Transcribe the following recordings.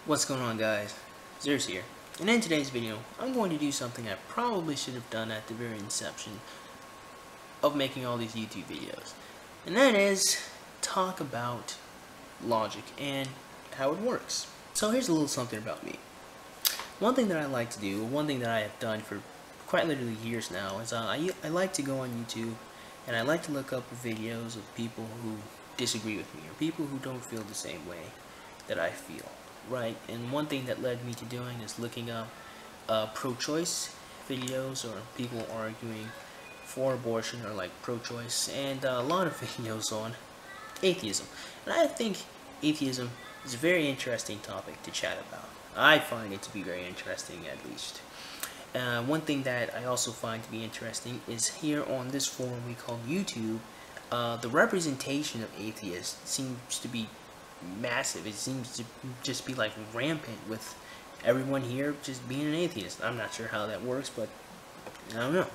What's going on, guys? Zeus here, and in today's video I'm going to do something I probably should have done at the very inception of making all these YouTube videos, and that is talk about logic and how it works. So here's a little something about me. One thing that I like to do, one thing that I have done for quite literally years now, is I like to go on YouTube and I like to look up videos of people who disagree with me or people who don't feel the same way that I feel. Right, and one thing that led me to doing is looking up pro-choice videos or people arguing for abortion or like pro-choice, and a lot of videos on atheism. And I think atheism is a very interesting topic to chat about. I find it to be very interesting, at least. One thing that I also find to be interesting is here on this forum we call YouTube, the representation of atheists seems to be massive. It seems to just be like rampant with everyone here just being an atheist. I'm not sure how that works, but I don't know.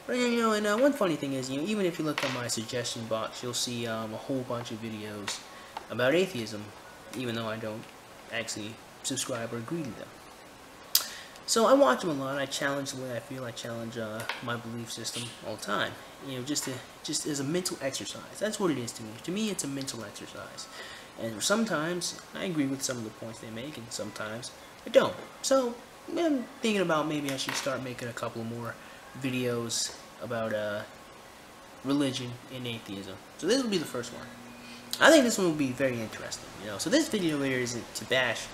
But and one funny thing is, even if you look at my suggestion box, you'll see a whole bunch of videos about atheism, even though I don't actually subscribe or agree to them. So I watch them a lot. I challenge the way I feel. I challenge my belief system all the time. Just as a mental exercise. That's what it is to me. To me, it's a mental exercise. And sometimes I agree with some of the points they make, and sometimes I don't. So I'm thinking about maybe I should start making a couple more videos about religion and atheism. So this will be the first one. I think this one will be very interesting. So this video here isn't to bash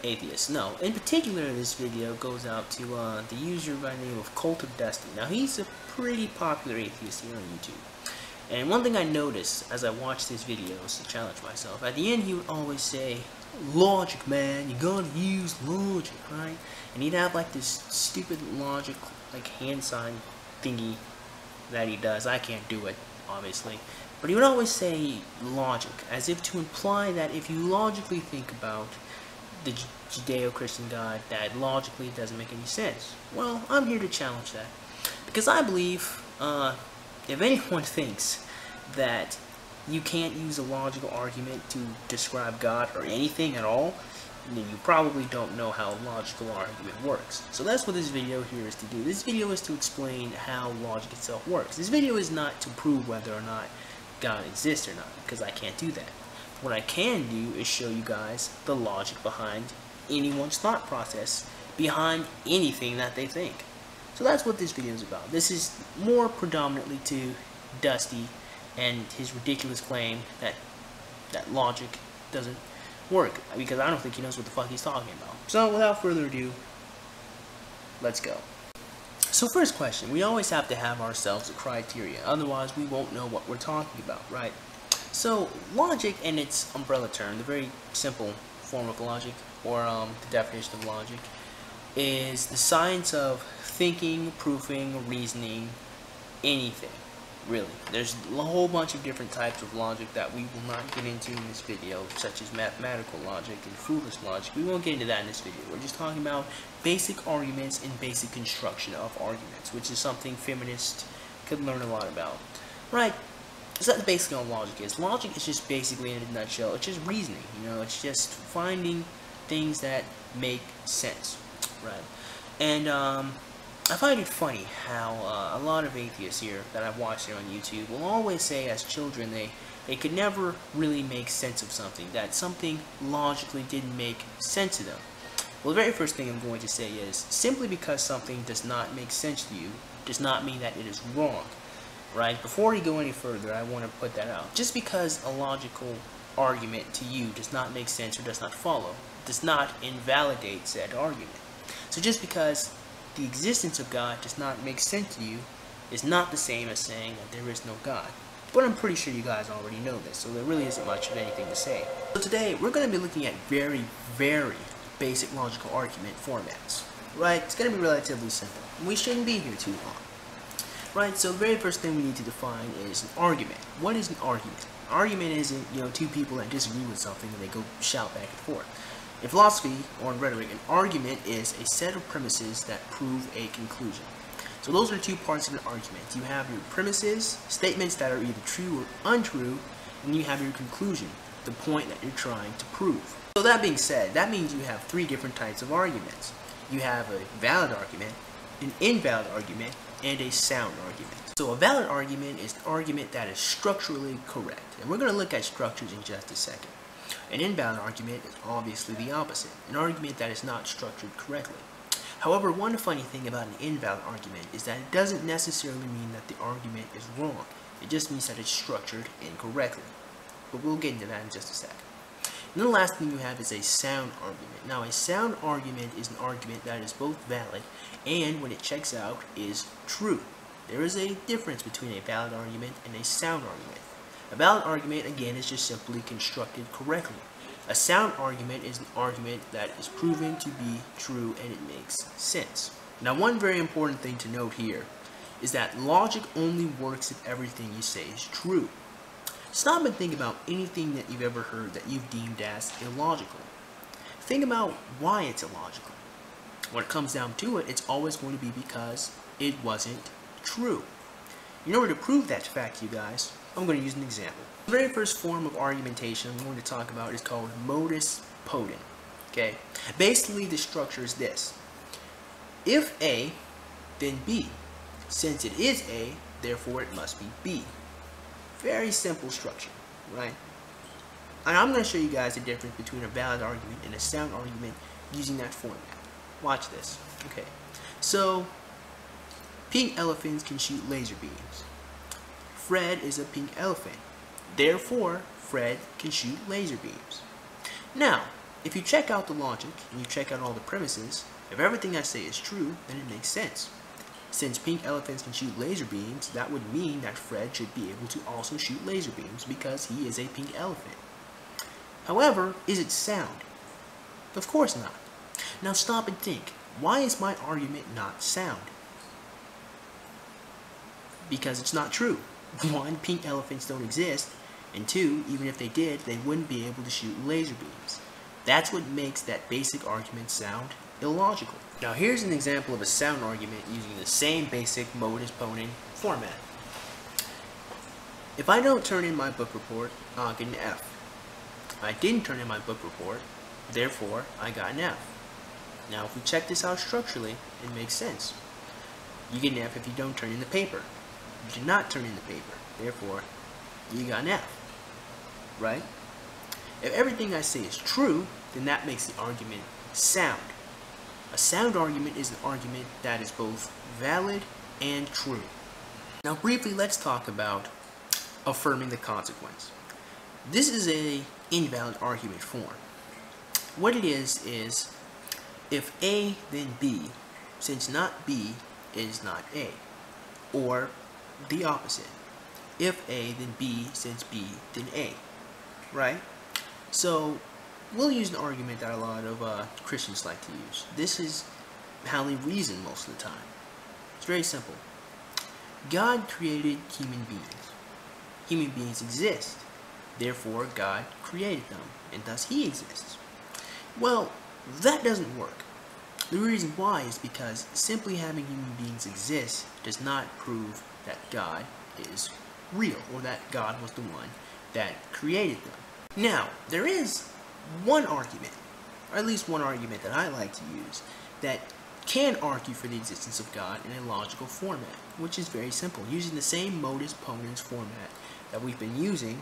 atheists. No, in particular, this video goes out to the user by the name of Cult of Destiny. Now, he's a pretty popular atheist here on YouTube. And one thing I noticed as I watched his videos to challenge myself, at the end he would always say, "Logic, man, you gotta use logic, right?" And he'd have like this stupid logic, like hand sign thingy that he does. I can't do it, obviously. But he would always say logic, as if to imply that if you logically think about the Judeo-Christian God, that logically doesn't make any sense. Well, I'm here to challenge that, because I believe if anyone thinks that you can't use a logical argument to describe God or anything at all, then you probably don't know how a logical argument works. So that's what this video here is to do. This video is to explain how logic itself works. This video is not to prove whether or not God exists or not, because I can't do that. What I can do is show you guys the logic behind anyone's thought process, behind anything that they think. So that's what this video is about. This is more predominantly to Dusty and his ridiculous claim that logic doesn't work, because I don't think he knows what the fuck he's talking about. So without further ado, let's go. So first question, we always have to have ourselves a criteria, otherwise we won't know what we're talking about, right? So logic and its umbrella term, the very simple form of logic, or the definition of logic, is the science of thinking, proving, reasoning, anything, really. There's a whole bunch of different types of logic that we will not get into in this video, such as mathematical logic and foolish logic. We won't get into that in this video. We're just talking about basic arguments and basic construction of arguments, which is something feminists could learn a lot about. Right? So that's basically all logic is. Logic is just basically, in a nutshell, it's just reasoning. It's just finding things that make sense, right? And I find it funny how a lot of atheists here that I've watched here on YouTube will always say, as children, they could never really make sense of something, that something logically didn't make sense to them. Well, the very first thing I'm going to say is, simply because something does not make sense to you does not mean that it is wrong. Right? Before we go any further, I want to put that out. Just because a logical argument to you does not make sense or does not follow, does not invalidate said argument. So just because the existence of God does not make sense to you is not the same as saying that there is no God. But I'm pretty sure you guys already know this, so there really isn't much of anything to say. So today, we're going to be looking at very, very basic logical argument formats. Right? It's going to be relatively simple. We shouldn't be here too long. Right, so the very first thing we need to define is an argument. What is an argument? An argument isn't, two people that disagree with something and they go shout back and forth. In philosophy, or in rhetoric, an argument is a set of premises that prove a conclusion. So those are two parts of an argument. You have your premises, statements that are either true or untrue, and you have your conclusion, the point that you're trying to prove. So that being said, that means you have three different types of arguments. You have a valid argument, an invalid argument, and a sound argument. So a valid argument is an argument that is structurally correct. And we're going to look at structures in just a second. An invalid argument is obviously the opposite, an argument that is not structured correctly. However, one funny thing about an invalid argument is that it doesn't necessarily mean that the argument is wrong. It just means that it's structured incorrectly. But we'll get into that in just a second. And then the last thing you have is a sound argument. Now, a sound argument is an argument that is both valid and, when it checks out, is true. There is a difference between a valid argument and a sound argument. A valid argument, again, is just simply constructed correctly. A sound argument is an argument that is proven to be true and it makes sense. Now, one very important thing to note here is that logic only works if everything you say is true. Stop and think about anything that you've ever heard that you've deemed as illogical. Think about why it's illogical. When it comes down to it, it's always going to be because it wasn't true. In order to prove that fact, you guys, I'm going to use an example. The very first form of argumentation I'm going to talk about is called modus ponens. Okay? Basically, the structure is this. If A, then B. Since it is A, therefore it must be B. Very simple structure, right? And I'm going to show you guys the difference between a valid argument and a sound argument using that format. Watch this. Okay. So, pink elephants can shoot laser beams. Fred is a pink elephant. Therefore, Fred can shoot laser beams. Now, if you check out the logic and you check out all the premises, if everything I say is true, then it makes sense. Since pink elephants can shoot laser beams, that would mean that Fred should be able to also shoot laser beams because he is a pink elephant. However, is it sound? Of course not. Now stop and think. Why is my argument not sound? Because it's not true. One, pink elephants don't exist, and two, even if they did, they wouldn't be able to shoot laser beams. That's what makes that basic argument sound illogical. Now here's an example of a sound argument using the same basic modus ponens format. If I don't turn in my book report, I'll get an F. I didn't turn in my book report, therefore I got an F. Now if we check this out structurally, it makes sense. You get an F if you don't turn in the paper. You did not turn in the paper, therefore you got an F. Right? If everything I say is true, then that makes the argument sound. A sound argument is an argument that is both valid and true. Now briefly, let's talk about affirming the consequence. This is an invalid argument form. What it is if A then B, since not B is not A. Or the opposite. If A then B, since B then A. Right? So we'll use an argument that a lot of Christians like to use. This is how they reason most of the time. It's very simple. God created human beings. Human beings exist. Therefore, God created them, and thus He exists. Well, that doesn't work. The reason why is because simply having human beings exist does not prove that God is real, or that God was the one that created them. Now, there is one argument, or at least one argument that I like to use, that can argue for the existence of God in a logical format, which is very simple. Using the same modus ponens format that we've been using,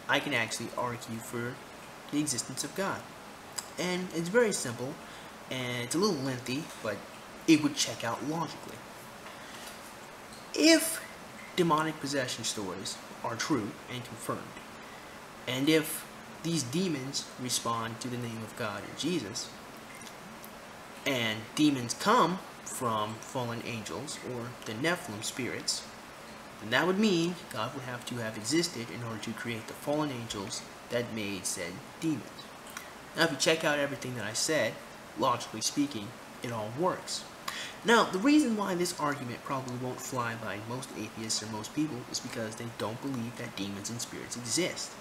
I can actually argue for the existence of God. And it's very simple, and it's a little lengthy, but it would check out logically. If demonic possession stories are true and confirmed, and if these demons respond to the name of God and Jesus, and demons come from fallen angels or the Nephilim spirits, then that would mean God would have to have existed in order to create the fallen angels that made said demons. Now if you check out everything that I said, logically speaking, it all works. Now the reason why this argument probably won't fly by most atheists or most people is because they don't believe that demons and spirits exist.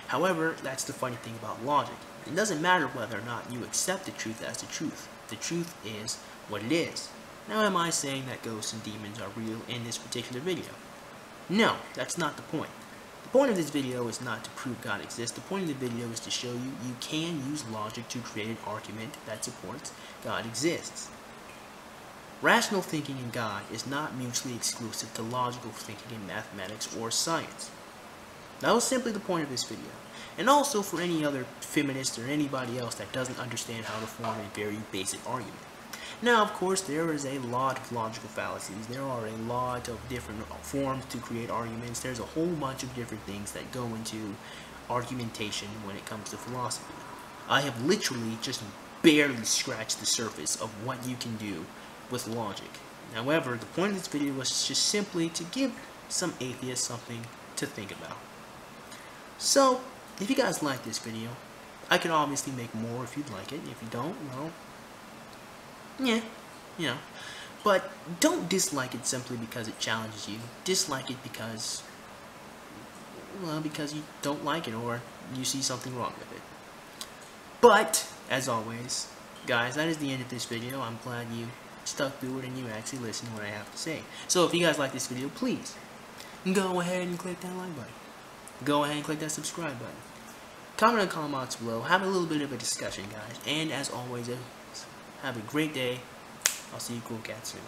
However, that's the funny thing about logic. It doesn't matter whether or not you accept the truth as the truth. The truth is what it is. Now am I saying that ghosts and demons are real in this particular video? No, that's not the point. The point of this video is not to prove God exists. The point of the video is to show you you can use logic to create an argument that supports God exists. Rational thinking in God is not mutually exclusive to logical thinking in mathematics or science. That was simply the point of this video. And also for any other feminist or anybody else that doesn't understand how to form a very basic argument. Now, of course, there is a lot of logical fallacies. There are a lot of different forms to create arguments. There's a whole bunch of different things that go into argumentation when it comes to philosophy. I have literally just barely scratched the surface of what you can do with logic. However, the point of this video was just simply to give some atheists something to think about. So, if you guys like this video, I could obviously make more if you'd like it. If you don't, well, yeah, you know. But don't dislike it simply because it challenges you. Dislike it because, well, because you don't like it or you see something wrong with it. But, as always, guys, that is the end of this video. I'm glad you stuck through it and you actually listened to what I have to say. So if you guys like this video, please go ahead and click that like button. Go ahead and click that subscribe button. Comment in the comment box below. Have a little bit of a discussion, guys. And as always, have a great day. I'll see you cool cats soon.